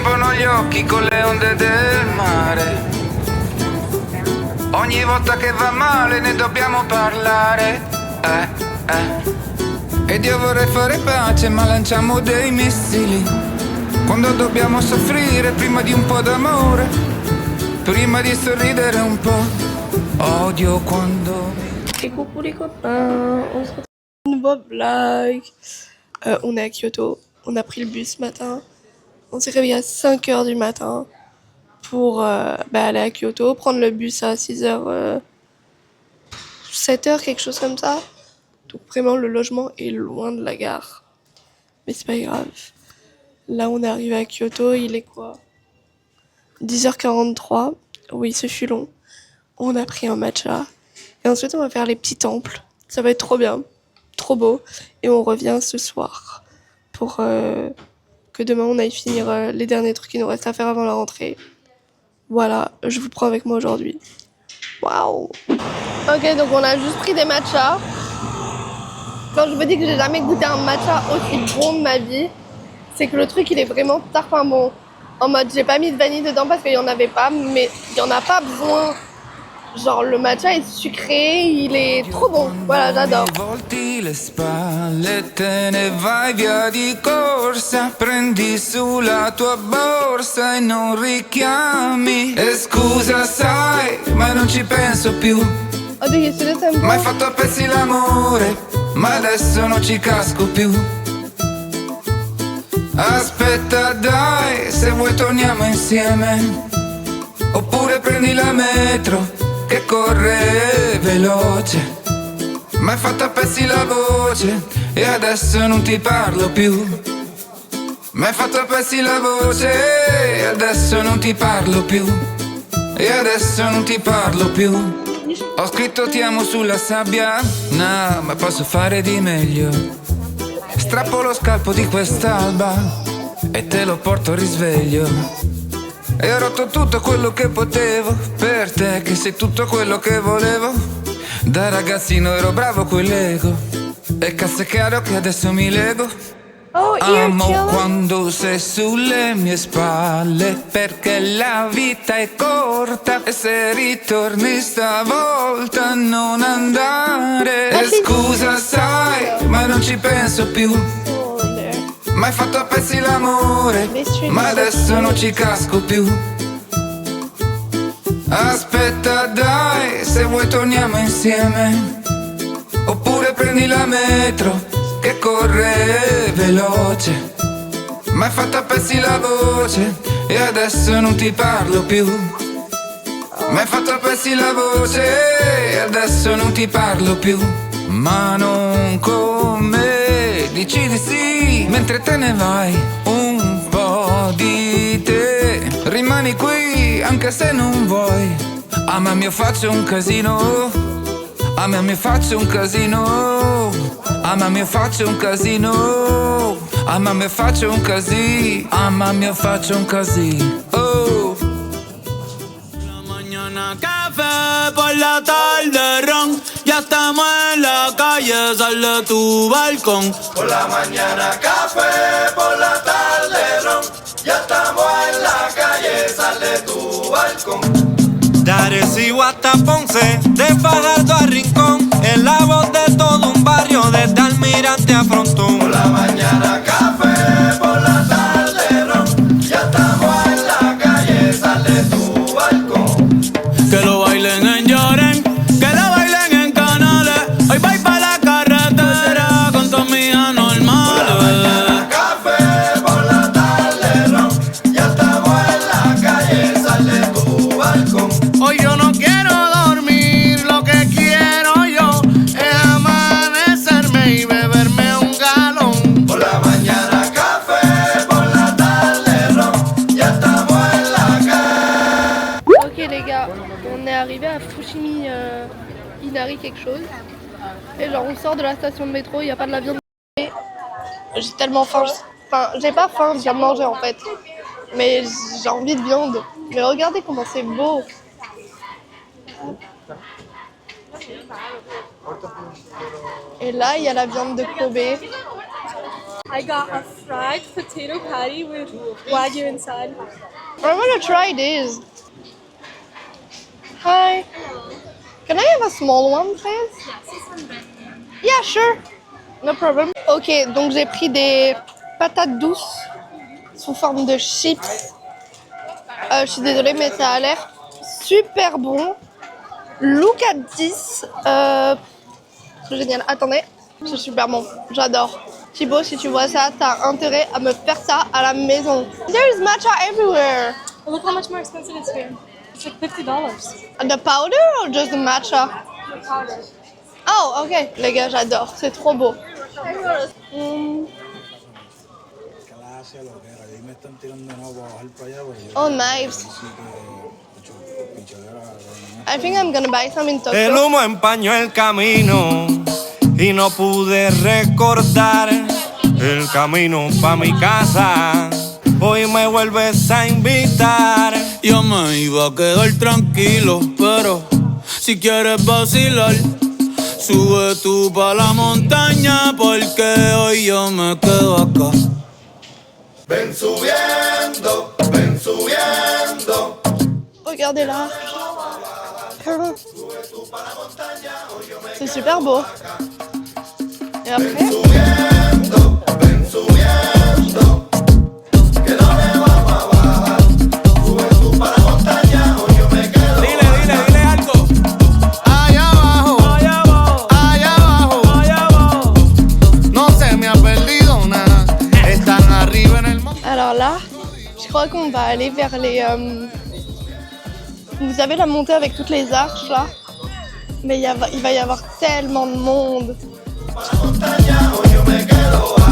riempiono gli occhi con le onde del mare. Ogni volta che va male ne dobbiamo parlare. Ed io vorrei fare pace ma lanciamo dei missili. Quando dobbiamo soffrire prima di un po' d'amore, prima di sorridere un po'. Odio quando... Et coucou les copains, on se retrouve pour une nouveau vlog. On est à Kyoto, on a pris le bus ce matin. On s'est réveillé à 5h du matin pour aller à Kyoto, prendre le bus à 6h, 7h, quelque chose comme ça. Donc vraiment le logement est loin de la gare. Mais c'est pas grave. Là on est arrivé à Kyoto, il est quoi 10h43. Oui, ce fut long. On a pris un matcha. Et ensuite on va faire les petits temples. Ça va être trop bien. Trop beau. Et on revient ce soir pour que demain on aille finir les derniers trucs qui nous restent à faire avant la rentrée. Voilà, je vous prends avec moi aujourd'hui. Waouh. Ok, donc on a juste pris des matchas. Quand je vous dis que j'ai jamais goûté un matcha aussi bon de ma vie, c'est que le truc il est vraiment tarpin bon. En mode j'ai pas mis de vanille dedans parce qu'il y en avait pas, mais il y en a pas besoin. Genre le matcha est sucré, il est trop bon. Voilà, j'adore. Volti le spalle, te ne vai via di corsa, prendi sulla tua borsa e non richiami. E scusa sai, ma non ci penso più. Oh, do you see the temple? M'hai fatto a pezzi l'amore, ma adesso non ci casco più. Aspetta dai, se vuoi torniamo insieme. Oppure prendi la metro che corre veloce. M'hai fatto a pezzi la voce e adesso non ti parlo più. M'hai fatto a pezzi la voce e adesso non ti parlo più. E adesso non ti parlo più. Ho scritto ti amo sulla sabbia, no, ma posso fare di meglio. Strappo lo scalpo di quest'alba e te lo porto a risveglio. E ho rotto tutto quello che potevo per te, che sei tutto quello che volevo. Da ragazzino ero bravo con l'ego e cazzo è chiaro che adesso mi lego. Oh, Amo quando sei sulle mie spalle, perché la vita è corta e se ritorni stavolta non andare. E scusa sai, ma non ci penso più. M'hai fatto a pezzi l'amore, ma adesso non ci casco più. Aspetta dai, se vuoi torniamo insieme. Oppure prendi la metro che corre veloce. M'hai fatto a pezzi la voce e adesso non ti parlo più. M'hai fatto a pezzi la voce e adesso non ti parlo più. Ma non con me, dici di sì mentre te ne vai. Un po' di te rimani qui anche se non vuoi. Amami o faccio un casino. Amami o faccio un casino. Amami o faccio un casino. Amami o faccio un casino. Amami o faccio un casino. Oh. La mañana café, por la tarde ron. Ya estamos en la calle, sal de tu balcón. Por la mañana café, por la tarde ron. Ya estamos en la calle, sal de tu balcón. De Arecibo hasta Ponce, de Fajardo a Rincón, en la voz de todo un barrio, desde Almirante a Frontón. Por la mañana café, por la tarde ron. Ya estamos en la calle, sal de tu balcón. Que lo bailen en Lloren, que lo bailen en Canales. Hoy voy pa' la carretera con tus amigas normales. Por la mañana café, por la tarde ron. Ya estamos en la calle, sal de tu balcón. Hoy yo no quiero dormir, lo que quiero yo es amanecerme y beberme un galón. Por la mañana café, por la tarde ron. Ya estamos en la calle. Ok les gars, on est arrivé à Fushimi Inari quelque chose. Et genre on sort de la station de métro, il n'y a pas de la viande. J'ai tellement faim. Enfin, j'ai pas faim, je viens de manger en fait. Mais j'ai envie de viande. Mais regardez comment c'est beau. Et là, il y a la viande de Kobe. I got a fried potato patty with wagyu inside. I want to try this. Hi. Can I have a small one, please? Yeah, sure. No problem. Ok, donc j'ai pris des patates douces sous forme de chips. Je suis désolée, mais ça a l'air super bon. Look at this. C'est génial. Attendez, c'est super bon. J'adore. Thibaut, si tu vois ça, t'as intérêt à me faire ça à la maison. There's matcha everywhere. Well, look how much more expensive it's here. It's like $50. And the powder or just the matcha? The powder. Oh, ok. Les gars, j'adore. C'est trop beau. Oh, nice. I think I'm gonna buy some in Tokyo. El humo empañó el camino y no pude recordar el camino pa' mi casa. Hoy me vuelves a invitar. Yo me iba a quedar tranquilo, pero si quieres vacilar, sube tú pa' la montaña porque hoy yo me quedo acá. Ven subiendo, ven subiendo. Regardez là. C'est super beau. Et après, Ven subiendo. Que no le vamos a bajar. Sube tú para la montaña o yo me quedo. Dile algo. Allá abajo, allá abajo, allá abajo, allá abajo. No se me ha perdido nada. Están arriba en el monte. alors là, je crois qu'on va aller vers les... Vous savez la montée avec toutes les arches là? Mais il va y avoir tellement de monde.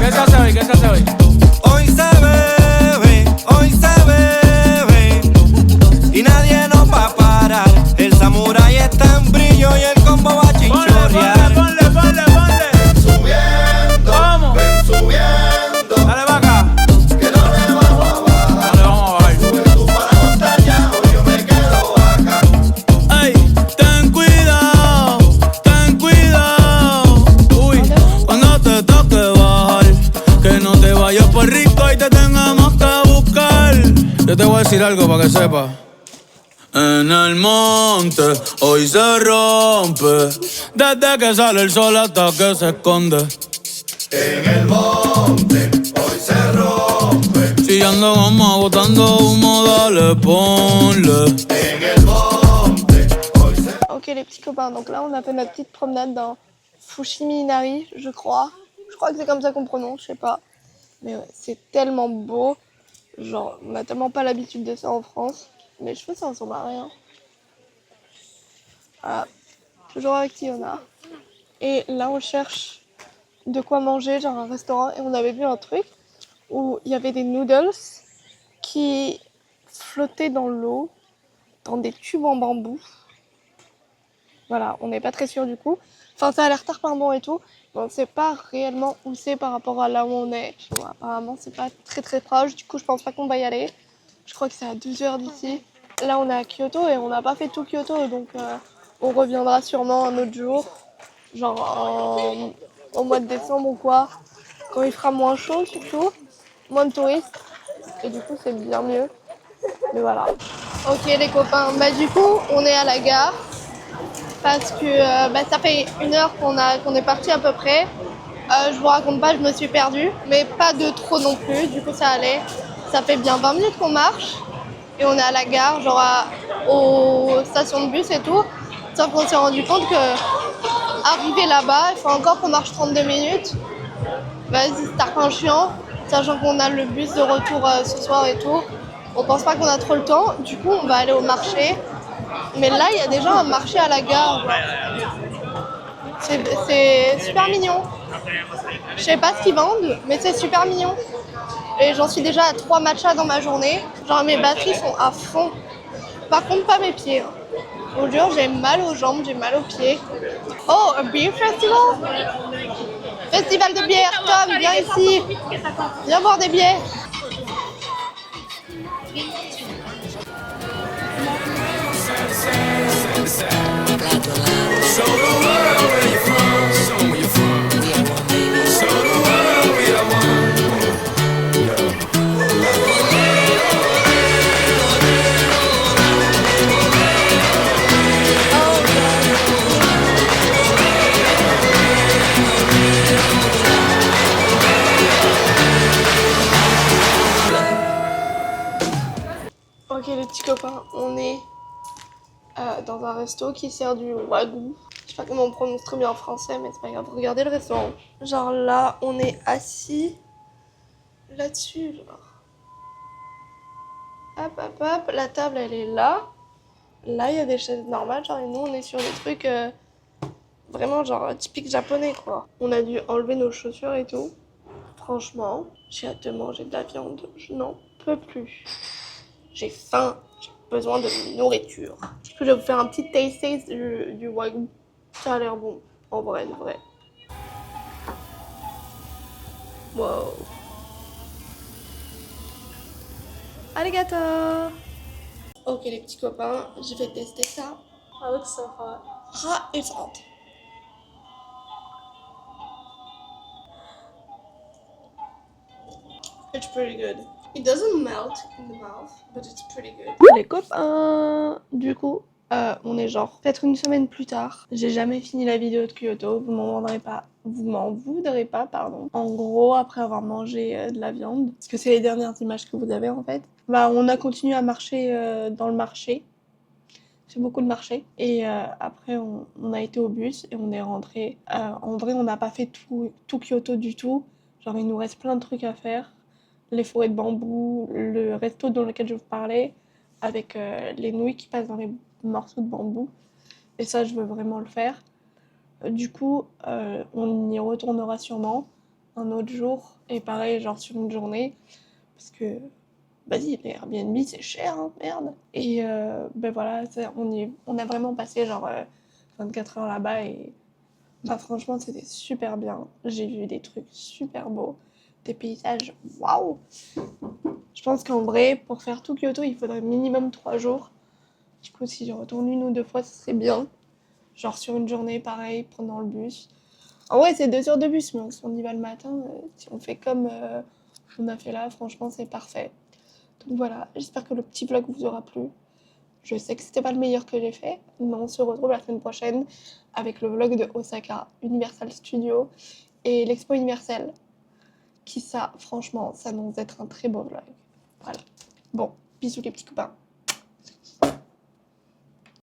¿Qué se hace hoy? ¿Qué se hace hoy? Hoy se bebe y nadie nos va a parar. El samurái está en brillo y el combo va a chinchorrear. Ponle. Subiendo, Vamos. ven subiendo. Dale pa' acá. Que no le vamos a bajar. Dale, vamos a bajar. Sube tú para la montaña o yo me quedo acá. Ey, ten cuidado. Uy, cuando te toque bajar, que no te vayas por rico y te tengamos que buscar. Yo te voy a decir algo para que sepas. En el monte hoy se rompe, desde que sale el sol hasta que se esconde. En el monte hoy se rompe. Si ando como botando humo, dale, ponle. En el monte hoy se Ok les petits copains, donc là on a fait notre petite promenade dans Fushimi Inari, je crois. Je crois que c'est comme ça qu'on prononce, je sais pas. Mais ouais, c'est tellement beau. Genre, on a tellement pas l'habitude de ça en France. Mes cheveux, ça ressemble à rien. Voilà. Toujours avec Tiona. Et là, on cherche de quoi manger, genre un restaurant. Et on avait vu un truc où il y avait des noodles qui flottaient dans l'eau, dans des tubes en bambou. Voilà, on n'est pas très sûr du coup. Enfin, ça a l'air tarpin et tout. Mais on ne sait pas réellement où c'est par rapport à là où on est. Bon, apparemment, c'est pas très très proche. Du coup, je pense pas qu'on va y aller. Je crois que c'est à 2 heures d'ici. Là, on est à Kyoto et on n'a pas fait tout Kyoto. Donc, on reviendra sûrement un autre jour. Genre au mois de décembre ou quoi. Quand il fera moins chaud surtout. Moins de touristes. Et du coup, c'est bien mieux. Mais voilà. Ok les copains. Bah du coup, on est à la gare. Parce que ça fait 1 heure qu'on est parti à peu près. Je vous raconte pas, je me suis perdue. Mais pas de trop non plus. Du coup, ça allait. Ça fait bien 20 minutes qu'on marche. Et on est à la gare, genre aux stations de bus et tout. Sauf qu'on s'est rendu compte que arrivé là-bas, il faut encore qu'on marche 32 minutes. Vas-y, c'est tarpin chiant. Sachant qu'on a le bus de retour ce soir et tout. On pense pas qu'on a trop le temps. Du coup, on va aller au marché. Mais là, il y a déjà un marché à la gare. C'est super mignon. Je sais pas ce qu'ils vendent, mais c'est super mignon. Et j'en suis déjà à 3 matchas dans ma journée. Genre mes batteries sont à fond. Par contre, pas mes pieds. Je vous jure, j'ai mal aux jambes, j'ai mal aux pieds. Oh, un beer festival? Festival de bière, Tom, viens ici. Viens boire des bières. Show the world where you're from. Show where you're from. Show the world we are one. petits copains, on est dans un resto qui sert du wagyu. Je sais pas comment on prononce très bien en français, mais c'est pas grave. Regardez le restaurant. Genre là, on est assis là-dessus, genre. Hop, hop, hop. La table, elle est là. Là, il y a des chaises normales, genre, et nous, on est sur des trucs vraiment, genre, typiques japonais, quoi. On a dû enlever nos chaussures et tout. Franchement, j'ai hâte de manger de la viande. Je n'en peux plus. J'ai faim. J'ai besoin de nourriture. Je vais vous faire un petit taste du wagyu. Ça a l'air bon. En vrai, de vrai. Wow. Arigato. Ok, les petits copains, je vais tester ça. That looks so hot. Hot, it's hot. It's pretty good. It doesn't melt in the mouth, but it's pretty good. Les copains, du coup, on est genre peut-être une semaine plus tard. J'ai jamais fini la vidéo de Kyoto. Vous m'en voudrez pas, pardon. En gros, après avoir mangé de la viande, parce que c'est les dernières images que vous avez en fait. Bah, on a continué à marcher dans le marché. C'est beaucoup de marché. Et après, on a été au bus et on est rentré. En vrai, on n'a pas fait tout Kyoto du tout. Genre, il nous reste plein de trucs à faire. Les forêts de bambou, le resto dans lequel je vous parlais, avec les nouilles qui passent dans les morceaux de bambou. Et ça, je veux vraiment le faire. Du coup, on y retournera sûrement un autre jour. Et pareil, genre sur une journée. Parce que, vas-y, les Airbnb, c'est cher, hein, merde. Et ben voilà, on a vraiment passé genre 24 heures là-bas. Et bah, franchement, c'était super bien. J'ai vu des trucs super beaux. Des paysages, waouh! Je pense qu'en vrai, pour faire tout Kyoto, il faudrait minimum 3 jours. Du coup, si je retourne 1 ou 2 fois, ce serait bien. Genre sur une journée, pareil, prenant le bus. En vrai, c'est 2 heures de bus, mais si on y va le matin, si on fait comme on a fait là, franchement, c'est parfait. Donc voilà, j'espère que le petit vlog vous aura plu. Je sais que c'était pas le meilleur que j'ai fait, mais on se retrouve la semaine prochaine avec le vlog de Osaka, Universal Studios et l'Expo Universelle. Qui ça, franchement, ça annonce d'être un très beau vlog. Voilà. Bon, bisous les petits copains.